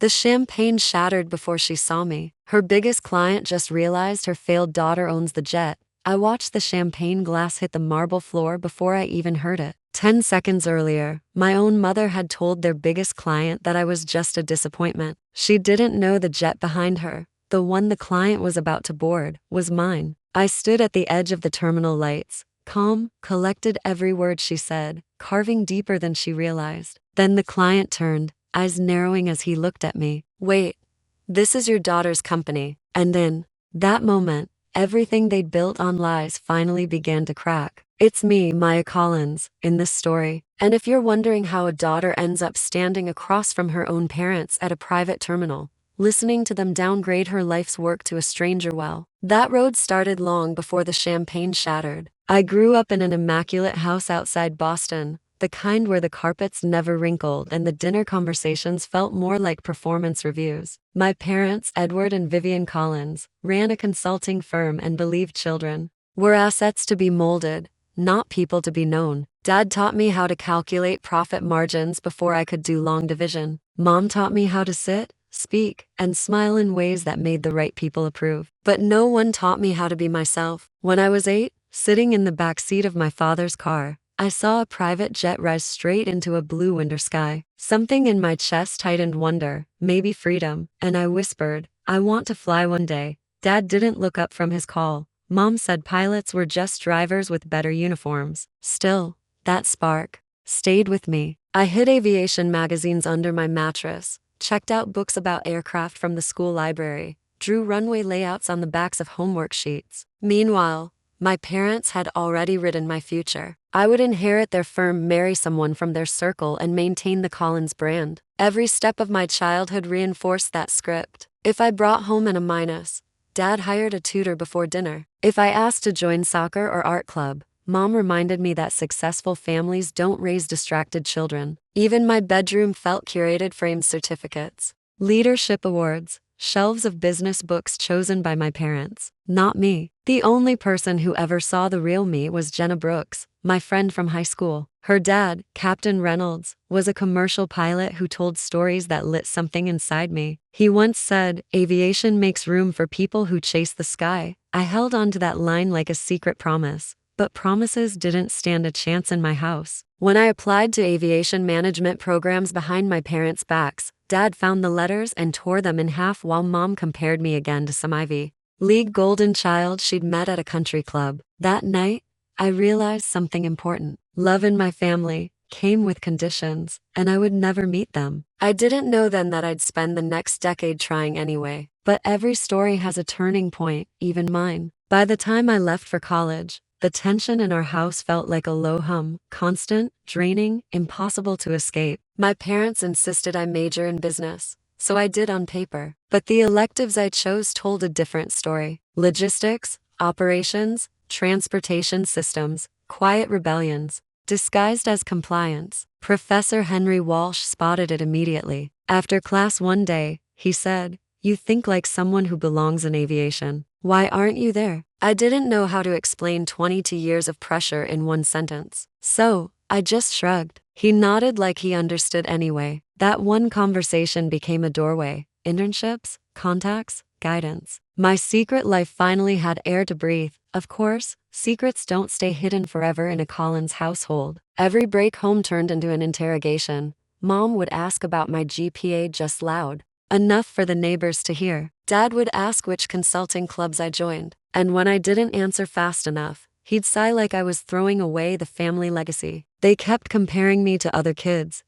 The champagne shattered before she saw me. Her biggest client just realized her failed daughter owns the jet. I watched the champagne glass hit the marble floor before I even heard it. 10 seconds earlier, my own mother had told their biggest client that I was just a disappointment. She didn't know the jet behind her, the one the client was about to board, was mine. I stood at the edge of the terminal lights, calm, collected every word she said, carving deeper than she realized. Then the client turned, eyes narrowing as he looked at me. Wait, this is your daughter's company. And in that moment, everything they'd built on lies finally began to crack. It's me, Maya Collins, in this story. And if you're wondering how a daughter ends up standing across from her own parents at a private terminal, listening to them downgrade her life's work to a stranger, well, that road started long before the champagne shattered. I grew up in an immaculate house outside Boston, the kind where the carpets never wrinkled and the dinner conversations felt more like performance reviews. My parents, Edward and Vivian Collins, ran a consulting firm and believed children were assets to be molded, not people to be known. Dad taught me how to calculate profit margins before I could do long division. Mom taught me how to sit, speak, and smile in ways that made the right people approve. But no one taught me how to be myself. When I was 8, sitting in the back seat of my father's car, I saw a private jet rise straight into a blue winter sky. Something in my chest tightened, wonder, maybe freedom, and I whispered, I want to fly one day. Dad didn't look up from his call. Mom said pilots were just drivers with better uniforms. Still, that spark stayed with me. I hid aviation magazines under my mattress, checked out books about aircraft from the school library, drew runway layouts on the backs of homework sheets. Meanwhile, my parents had already written my future. I would inherit their firm, marry someone from their circle, and maintain the Collins brand. Every step of my childhood reinforced that script. If I brought home an A-, Dad hired a tutor before dinner. If I asked to join soccer or art club, Mom reminded me that successful families don't raise distracted children. Even my bedroom felt curated, framed certificates, leadership awards, shelves of business books chosen by my parents, not me. The only person who ever saw the real me was Jenna Brooks, my friend from high school. Her dad, Captain Reynolds, was a commercial pilot who told stories that lit something inside me. He once said, aviation makes room for people who chase the sky. I held on to that line like a secret promise, but promises didn't stand a chance in my house. When I applied to aviation management programs behind my parents' backs, Dad found the letters and tore them in half while Mom compared me again to some Ivy League golden child she'd met at a country club. That night, I realized something important. Love in my family came with conditions, and I would never meet them. I didn't know then that I'd spend the next decade trying anyway. But every story has a turning point, even mine. By the time I left for college, the tension in our house felt like a low hum, constant, draining, impossible to escape. My parents insisted I major in business, so I did on paper. But the electives I chose told a different story. Logistics, operations, transportation systems, quiet rebellions, disguised as compliance. Professor Henry Walsh spotted it immediately. After class one day, he said, "You think like someone who belongs in aviation. Why aren't you there?" I didn't know how to explain 22 years of pressure in one sentence. So, I just shrugged. He nodded like he understood anyway. That one conversation became a doorway. Internships, contacts, guidance. My secret life finally had air to breathe. Of course, secrets don't stay hidden forever in a Collins household. Every break home turned into an interrogation. Mom would ask about my GPA just loud, enough for the neighbors to hear. Dad would ask which consulting clubs I joined, and when I didn't answer fast enough, he'd sigh like I was throwing away the family legacy. They kept comparing me to other kids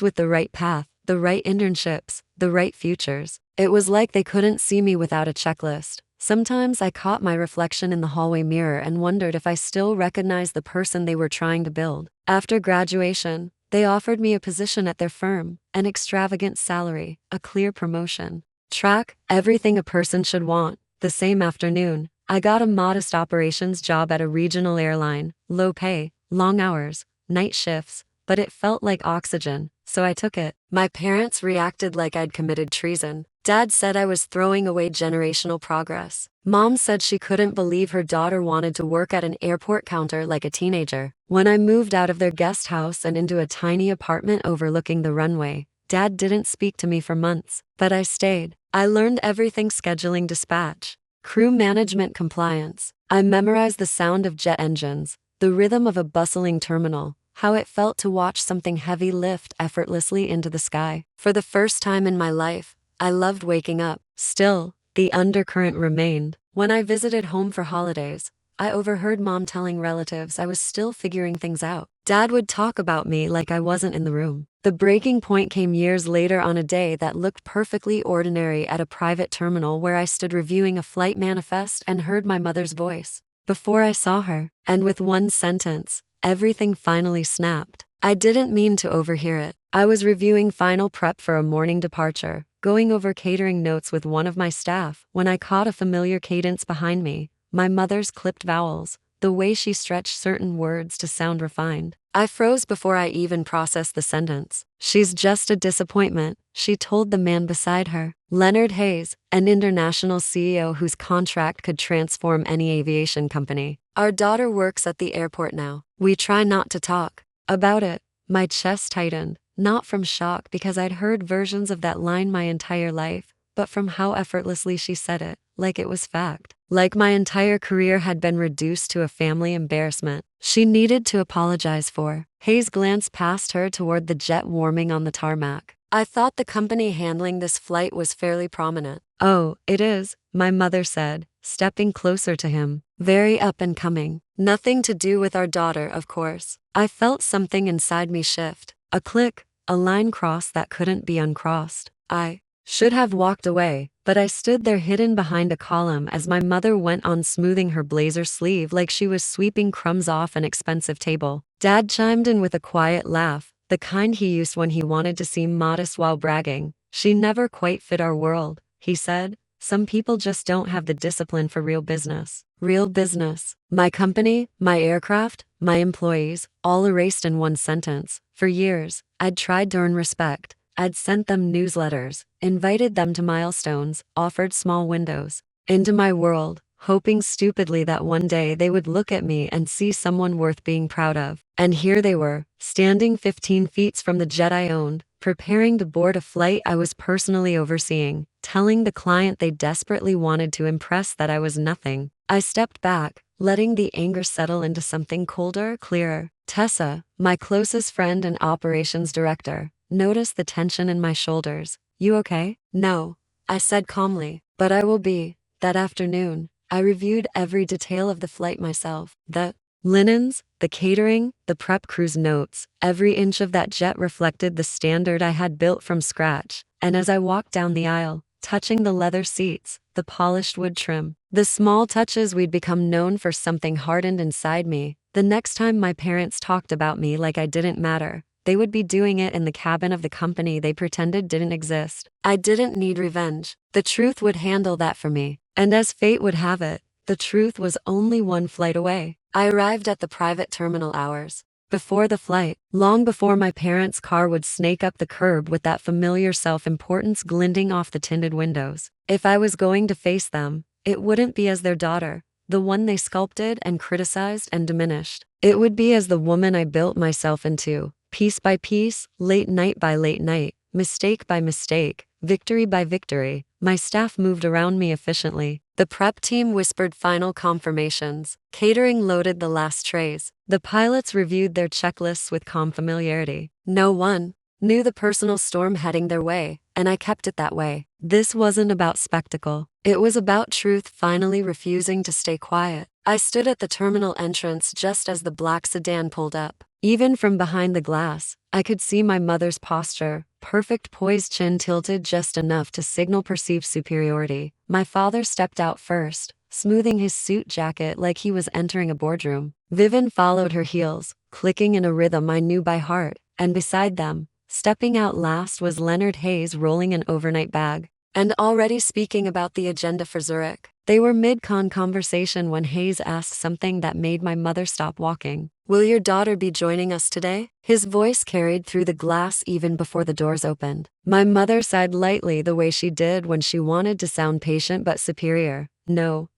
with the right path, the right internships, the right futures. It was like they couldn't see me without a checklist. Sometimes I caught my reflection in the hallway mirror and wondered if I still recognized the person they were trying to build. After graduation, they offered me a position at their firm, an extravagant salary, a clear promotion track, everything a person should want. The same afternoon, I got a modest operations job at a regional airline, low pay, long hours, night shifts, but it felt like oxygen, so I took it. My parents reacted like I'd committed treason. Dad said I was throwing away generational progress. Mom said she couldn't believe her daughter wanted to work at an airport counter like a teenager. When I moved out of their guest house and into a tiny apartment overlooking the runway, Dad didn't speak to me for months, but I stayed. I learned everything: scheduling, dispatch, crew management, compliance. I memorized the sound of jet engines, the rhythm of a bustling terminal, how it felt to watch something heavy lift effortlessly into the sky. For the first time in my life, I loved waking up. Still, the undercurrent remained. When I visited home for holidays, I overheard Mom telling relatives I was still figuring things out. Dad would talk about me like I wasn't in the room. The breaking point came years later, on a day that looked perfectly ordinary at a private terminal where I stood reviewing a flight manifest and heard my mother's voice before I saw her. And with one sentence, everything finally snapped. I didn't mean to overhear it. I was reviewing final prep for a morning departure, going over catering notes with one of my staff, when I caught a familiar cadence behind me. My mother's clipped vowels, the way she stretched certain words to sound refined. I froze before I even processed the sentence. "She's just a disappointment," she told the man beside her. Leonard Hayes, an international CEO whose contract could transform any aviation company. "Our daughter works at the airport now. We try not to talk about it." My chest tightened, not from shock because I'd heard versions of that line my entire life, but from how effortlessly she said it, like it was fact. Like my entire career had been reduced to a family embarrassment she needed to apologize for. Hayes glanced past her toward the jet warming on the tarmac. "I thought the company handling this flight was fairly prominent." "Oh, it is," my mother said, stepping closer to him. "Very up and coming. Nothing to do with our daughter, of course." I felt something inside me shift. A click, a line crossed that couldn't be uncrossed. I should have walked away, but I stood there hidden behind a column as my mother went on, smoothing her blazer sleeve like she was sweeping crumbs off an expensive table. Dad chimed in with a quiet laugh, the kind he used when he wanted to seem modest while bragging. "She never quite fit our world," he said. "Some people just don't have the discipline for real business." Real business. My company, my aircraft, my employees, all erased in one sentence. For years, I'd tried to earn respect. I'd sent them newsletters, invited them to milestones, offered small windows into my world, hoping stupidly that one day they would look at me and see someone worth being proud of. And here they were, standing 15 feet from the jet I owned, preparing to board a flight I was personally overseeing, telling the client they desperately wanted to impress that I was nothing. I stepped back, letting the anger settle into something colder, clearer. Tessa, my closest friend and operations director, noticed the tension in my shoulders. "You okay?" "No," I said calmly, "but I will be." That afternoon, I reviewed every detail of the flight myself. The linens, the catering, the prep crew's notes. Every inch of that jet reflected the standard I had built from scratch. And as I walked down the aisle, touching the leather seats, the polished wood trim, the small touches we'd become known for, something hardened inside me. The next time my parents talked about me like I didn't matter, they would be doing it in the cabin of the company they pretended didn't exist. I didn't need revenge. The truth would handle that for me. And as fate would have it, the truth was only one flight away. I arrived at the private terminal hours before the flight, long before my parents' car would snake up the curb with that familiar self-importance glinting off the tinted windows. If I was going to face them, it wouldn't be as their daughter, the one they sculpted and criticized and diminished. It would be as the woman I built myself into, piece by piece, late night by late night, mistake by mistake, victory by victory. My staff moved around me efficiently. The prep team whispered final confirmations. Catering loaded the last trays. The pilots reviewed their checklists with calm familiarity. No one knew the personal storm heading their way, and I kept it that way. This wasn't about spectacle. It was about truth finally refusing to stay quiet. I stood at the terminal entrance just as the black sedan pulled up. Even from behind the glass, I could see my mother's posture, perfect poise, chin tilted just enough to signal perceived superiority. My father stepped out first, smoothing his suit jacket like he was entering a boardroom. Vivian followed her heels, clicking in a rhythm I knew by heart, and beside them, stepping out last, was Leonard Hayes, rolling an overnight bag and already speaking about the agenda for Zurich. They were mid-con conversation when Hayes asked something that made my mother stop walking. "Will your daughter be joining us today?" His voice carried through the glass even before the doors opened. My mother sighed lightly, the way she did when she wanted to sound patient but superior. No,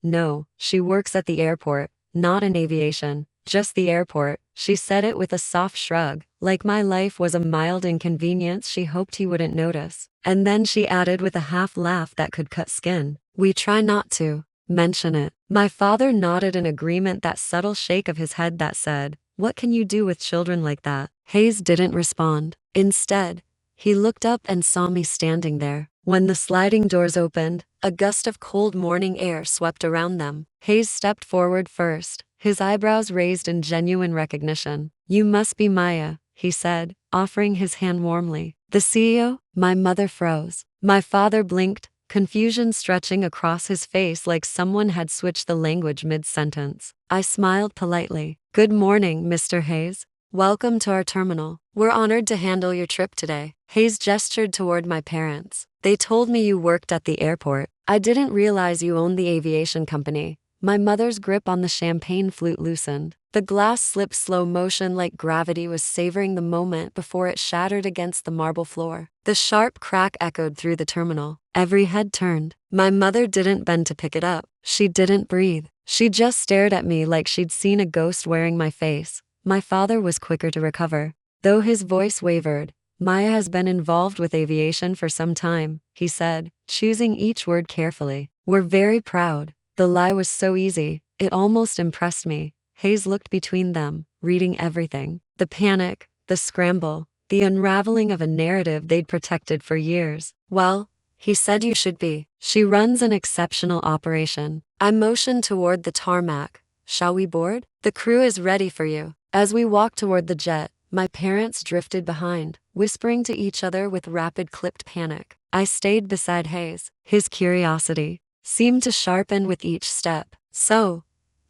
she works at the airport, not in aviation, just the airport," She said it with a soft shrug, like my life was a mild inconvenience she hoped he wouldn't notice. And then she added with a half laugh that could cut skin, "We try not to mention it." My father nodded in agreement, that subtle shake of his head that said, "What can you do with children like that?" Hayes didn't respond. Instead, he looked up and saw me standing there. When the sliding doors opened, a gust of cold morning air swept around them. Hayes stepped forward first, his eyebrows raised in genuine recognition. "You must be Maya," he said, offering his hand warmly. "The CEO?" My mother froze. My father blinked, confusion stretching across his face like someone had switched the language mid-sentence. I smiled politely. "Good morning, Mr. Hayes. Welcome to our terminal. We're honored to handle your trip today." Hayes gestured toward my parents. "They told me you worked at the airport. I didn't realize you owned the aviation company." My mother's grip on the champagne flute loosened. The glass slipped slow motion like gravity was savoring the moment before it shattered against the marble floor. The sharp crack echoed through the terminal. Every head turned. My mother didn't bend to pick it up. She didn't breathe. She just stared at me like she'd seen a ghost wearing my face. My father was quicker to recover. Though his voice wavered, "Maya has been involved with aviation for some time," he said, choosing each word carefully. "We're very proud." The lie was so easy, it almost impressed me. Hayes looked between them, reading everything. The panic, the scramble, the unraveling of a narrative they'd protected for years. "Well," he said, "you should be. She runs an exceptional operation." I motioned toward the tarmac. "Shall we board? The crew is ready for you." As we walked toward the jet, my parents drifted behind, whispering to each other with rapid clipped panic. I stayed beside Hayes. His curiosity seemed to sharpen with each step. "So,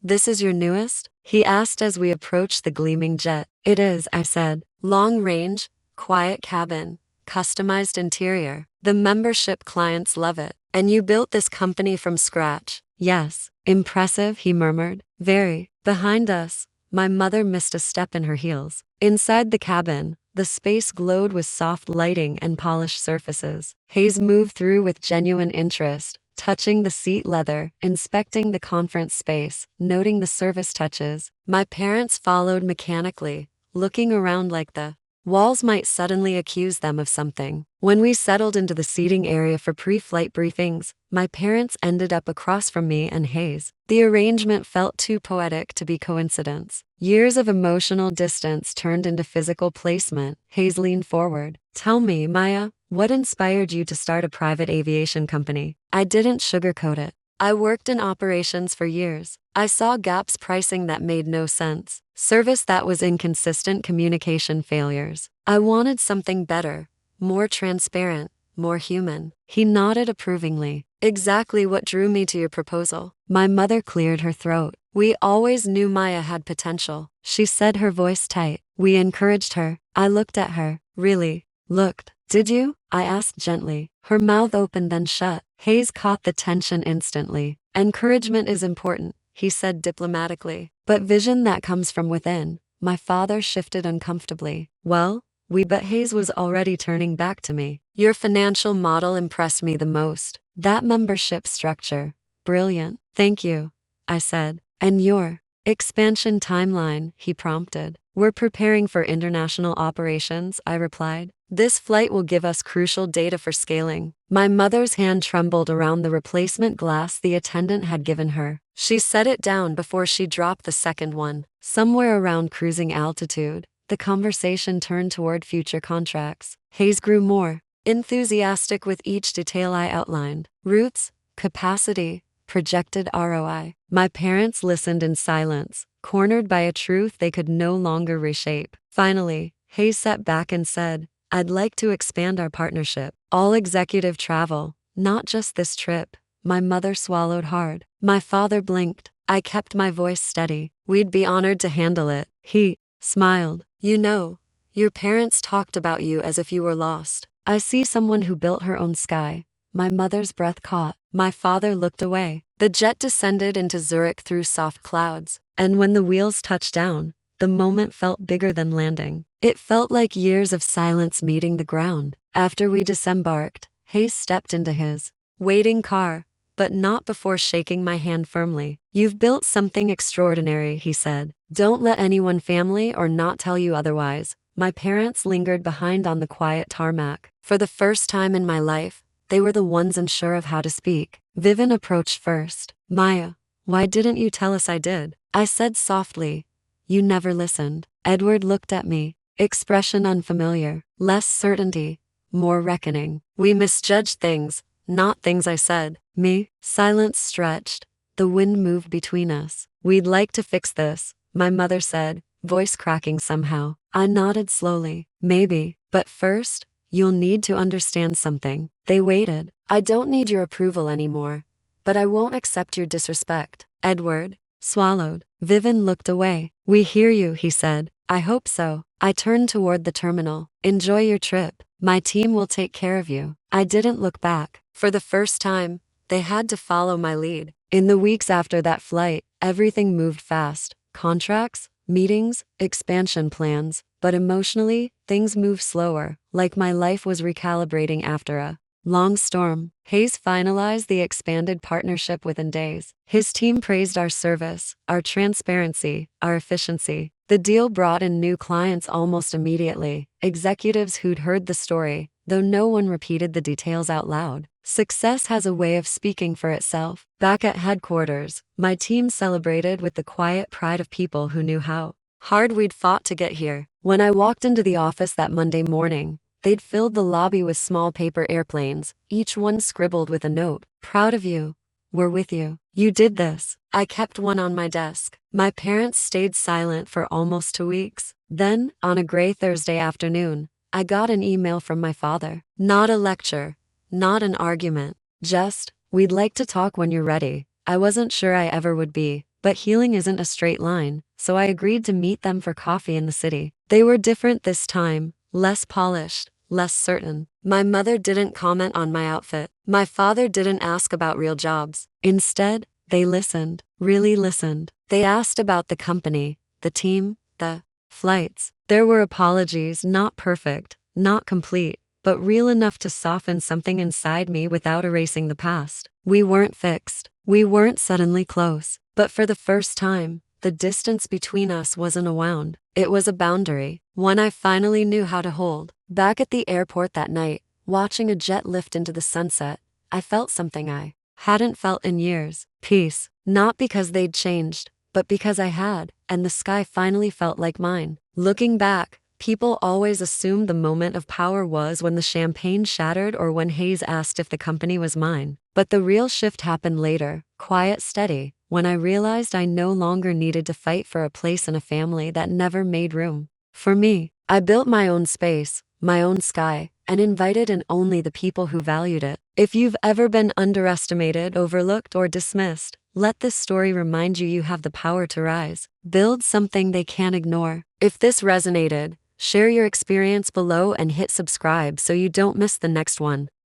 this is your newest?" he asked as we approached the gleaming jet. "It is," I said. "Long range, quiet cabin, customized interior. The membership clients love it. And you built this company from scratch." "Yes." "Impressive," he murmured. "Very." Behind us, my mother missed a step in her heels. Inside the cabin, the space glowed with soft lighting and polished surfaces. Hayes moved through with genuine interest, touching the seat leather, inspecting the conference space, noting the service touches. My parents followed mechanically, looking around like the walls might suddenly accuse them of something. When we settled into the seating area for pre-flight briefings, my parents ended up across from me and Hayes. The arrangement felt too poetic to be coincidence. Years of emotional distance turned into physical placement. Hayes leaned forward. "Tell me, Maya, what inspired you to start a private aviation company?" I didn't sugarcoat it. I worked in operations for years. I saw gaps, pricing that made no sense, service that was inconsistent, communication failures. I wanted something better, more transparent, more human. He nodded approvingly. "Exactly what drew me to your proposal." My mother cleared her throat. "We always knew Maya had potential," she said, her voice tight. "We encouraged her." I looked at her. "Really? Looked? Did you?" I asked gently. Her mouth opened then shut. Hayes caught the tension instantly. "Encouragement is important," he said diplomatically, "but vision that comes from within." My father shifted uncomfortably. "Well, but Hayes was already turning back to me. "Your financial model impressed me the most. That membership structure. Brilliant." "Thank you," I said. "And your expansion timeline," he prompted. "We're preparing for international operations," I replied. "This flight will give us crucial data for scaling." My mother's hand trembled around the replacement glass the attendant had given her. She set it down before she dropped the second one. Somewhere around cruising altitude, the conversation turned toward future contracts. Hayes grew more enthusiastic with each detail I outlined. Routes, capacity, projected ROI. My parents listened in silence, cornered by a truth they could no longer reshape. Finally, Hayes sat back and said, "I'd like to expand our partnership. All executive travel, not just this trip." My mother swallowed hard. My father blinked. I kept my voice steady. "We'd be honored to handle it." He smiled. "You know, your parents talked about you as if you were lost." "I see someone who built her own sky." My mother's breath caught. My father looked away. The jet descended into Zurich through soft clouds, and when the wheels touched down, the moment felt bigger than landing. It felt like years of silence meeting the ground. After we disembarked, Hayes stepped into his waiting car, but not before shaking my hand firmly. "You've built something extraordinary," he said. Don't let anyone, family or not, tell you otherwise. My parents lingered behind on the quiet tarmac. For the first time in my life, they were the ones unsure of how to speak. Vivian approached first. Maya, why didn't you tell us? I did, I said softly. You never listened. Edward looked at me, expression unfamiliar, less certainty, more reckoning. We misjudged things, not things, I said. Me? Silence stretched. The wind moved between us. We'd like to fix this, my mother said, voice cracking somehow. I nodded slowly. Maybe, but first, you'll need to understand something. They waited. I don't need your approval anymore, but I won't accept your disrespect. Edward swallowed. Vivian looked away. We hear you, he said. I hope so. I turned toward the terminal. Enjoy your trip. My team will take care of you. I didn't look back. For the first time, they had to follow my lead. In the weeks after that flight, everything moved fast. Contracts, meetings, expansion plans. But emotionally, things moved slower, like my life was recalibrating after a long storm. Hayes finalized the expanded partnership within days. His team praised our service, our transparency, our efficiency. The deal brought in new clients almost immediately, executives who'd heard the story, though no one repeated the details out loud. Success has a way of speaking for itself. Back at headquarters, my team celebrated with the quiet pride of people who knew how hard we'd fought to get here. When I walked into the office that Monday morning, they'd filled the lobby with small paper airplanes, each one scribbled with a note. Proud of you. We're with you. You did this. I kept one on my desk. My parents stayed silent for almost 2 weeks. Then, on a gray Thursday afternoon, I got an email from my father. Not a lecture, not an argument. Just, we'd like to talk when you're ready. I wasn't sure I ever would be, but healing isn't a straight line, so I agreed to meet them for coffee in the city. They were different this time, less polished, less certain. My mother didn't comment on my outfit. My father didn't ask about real jobs. Instead, they listened, really listened. They asked about the company, the team, the flights. There were apologies, not perfect, not complete, but real enough to soften something inside me without erasing the past. We weren't fixed. We weren't suddenly close. But for the first time, the distance between us wasn't a wound. It was a boundary, one I finally knew how to hold. Back at the airport that night, watching a jet lift into the sunset, I felt something I hadn't felt in years. Peace. Not because they'd changed, but because I had, and the sky finally felt like mine. Looking back, people always assumed the moment of power was when the champagne shattered or when Hayes asked if the company was mine. But the real shift happened later, quiet, steady, when I realized I no longer needed to fight for a place in a family that never made room for me. I built my own space, my own sky, and invited in only the people who valued it. If you've ever been underestimated, overlooked, or dismissed, let this story remind you you have the power to rise. Build something they can't ignore. If this resonated, share your experience below and hit subscribe so you don't miss the next one.